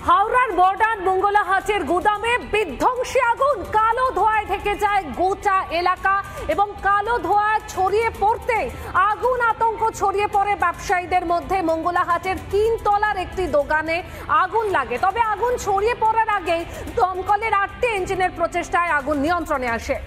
হাওড়ার মডার্ন মঙ্গলাহাটের গুদামে বিধ্বংসী আগুন, কালো ধোঁয়ায় ঢেকে যায় গোটা এলাকা এবং কালো ধোঁয়া ছড়িয়ে পড়তে আগুন আতঙ্ক ছড়িয়ে পড়ে ব্যবসায়ীদের মধ্যে। মঙ্গলাহাটের 3 তলার একটি দোকানে আগুন লাগে, তবে আগুন ছড়িয়ে পড়ার আগে দমকলের 8টি ইঞ্জিনের প্রচেষ্টায় আগুন নিয়ন্ত্রণে আসে।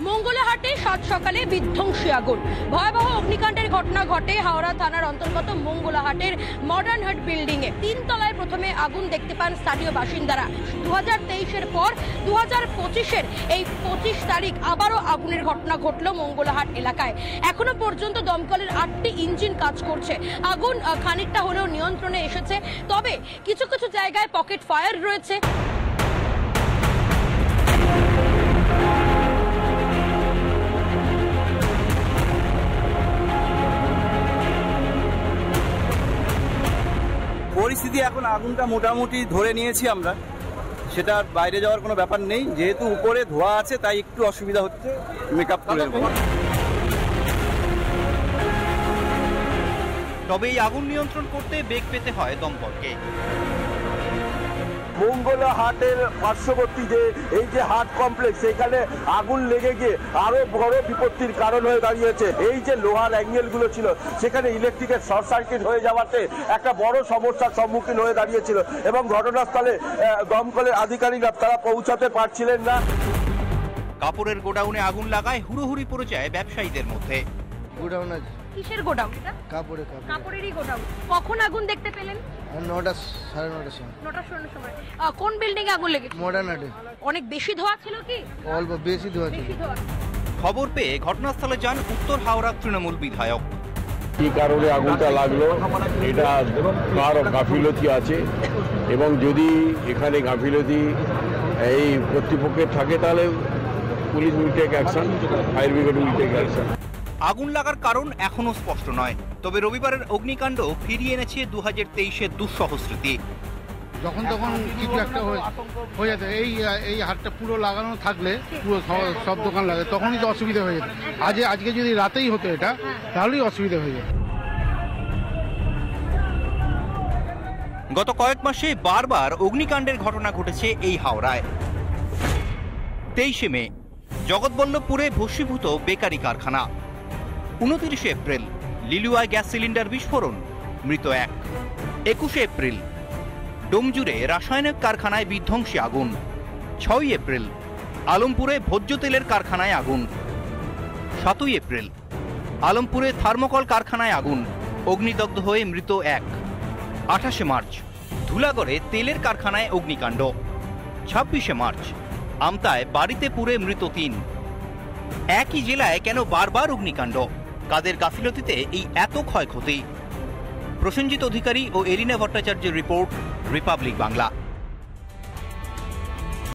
মঙ্গলাহাটে সাত সকালে বিধ্বংসী আগুন, ভয়াবহ অগ্নিকাণ্ডের ঘটনা ঘটে হাওড়া থানার অন্তর্গত মঙ্গলাহাটের মডার্ন হাট বিল্ডিং এ। 3 তলায় প্রথমে আগুন দেখতে পান স্থানীয় বাসিন্দারা। 2023-এর পর 2025-এর এই 25 তারিখ আবারও আগুনের ঘটনা ঘটল মঙ্গলাহাট এলাকায়। এখনো পর্যন্ত দমকলের 8টি ইঞ্জিন কাজ করছে। আগুন খানিকটা হলেও নিয়ন্ত্রণে এসেছে, তবে কিছু কিছু জায়গায় পকেট ফায়ার রয়েছে। পরিস্থিতি এখন আগুনটা মোটামুটি ধরে নিয়েছি আমরা, সেটা বাইরে যাওয়ার কোনো ব্যাপার নেই। যেহেতু উপরে ধোঁয়া আছে তাই একটু অসুবিধা হচ্ছে মেকআপ করে। তবে এই আগুন নিয়ন্ত্রণ করতে বেগ পেতে হয় দমকলকে। মঙ্গলাহাটের পার্শ্ববর্তী এই যে হাট কমপ্লেক্স, এখানে আগুন লেগে গিয়ে আরো বড় বিপত্তির কারণ হয়ে দাঁড়িয়েছে। এই যে লোহার অ্যাঙ্গেল গুলো ছিল সেখানে ইলেকট্রিকের শর্ট সার্কিট হয়ে যাওয়াতে একটা বড় সমস্যার সম্মুখীন হয়ে দাঁড়িয়েছিল এবং ঘটনাস্থলে দমকলের আধিকারিকরা তারা পৌঁছাতে পারছিলেন না। কাপড়ের গোডাউনে আগুন লাগায় হুড়োহুড়ি পড়ে যায় ব্যবসায়ীদের মধ্যে। গোডাউন আছে? কিসের গোডাউন এটা? কাপড়েরই গোডাউন। কখন আগুন দেখতে পেলেন? 9টা, 9:30 সময়। 9টার সময়। কোন বিল্ডিং এ আগুন লেগেছে? মডার্ন হাটে। অনেক বেশি ধোঁয়া ছিল কি? অল্প বেশি ধোঁয়া ছিল। খবর পেয়ে ঘটনাস্থলে যান উত্তর হাওড়া তৃণমূল বিধায়ক। কি কারণে আগুনটা লাগলো এটা কার গাফিলতি আছে, এবং যদি এখানে গাফিলতি এই কর্তৃপক্ষের থাকে তাহলে police will take action, fire brigade will take action. আগুন লাগার কারণ এখনো স্পষ্ট নয়, তবে রবিবারের অগ্নিকাণ্ড ফিরিয়ে এনেছে 2023-এর দুঃসহ স্মৃতি। যখন তখন কিছু একটা হয়ে যেত, এই হাটটা পুরো লাগানো থাকলে পুরো সব দোকান লাগে, তখনই তো অসুবিধা হয়ে যেত। আজকে যদি রাতেই হতো এটা, তাহলেই অসুবিধা হয়ে যেত। গত কয়েক মাসে বারবার অগ্নিকাণ্ডের ঘটনা ঘটেছে এই হাওড়ায়। 23শে মে জগৎবল্লভপুরে ভস্মীভূত বেকারি কারখানা। 29 এপ্রিল লিলুয়ায় গ্যাস সিলিন্ডার বিস্ফোরণ, মৃত 1। 21 এপ্রিল ডোমজুড়ে রাসায়নিক কারখানায় বিধ্বংসী আগুন। 6 এপ্রিল আলমপুরে ভোজ্য তেলের কারখানায় আগুন। 7 এপ্রিল আলমপুরে থার্মোকল কারখানায় আগুন, অগ্নিদগ্ধ হয়ে মৃত 1। 28 মার্চ ধুলাগড়ে তেলের কারখানায় অগ্নিকাণ্ড। 26 মার্চ আমতায় বাড়িতে পুড়ে মৃত 3। একই জেলায় কেন বারবার অগ্নিকাণ্ড? কাদের গাফিলতিতে এই এত ক্ষয়ক্ষতি? প্রসেনজিৎ অধিকারী ও এরিনা ভট্টাচার্যের রিপোর্ট, রিপাবলিক বাংলা।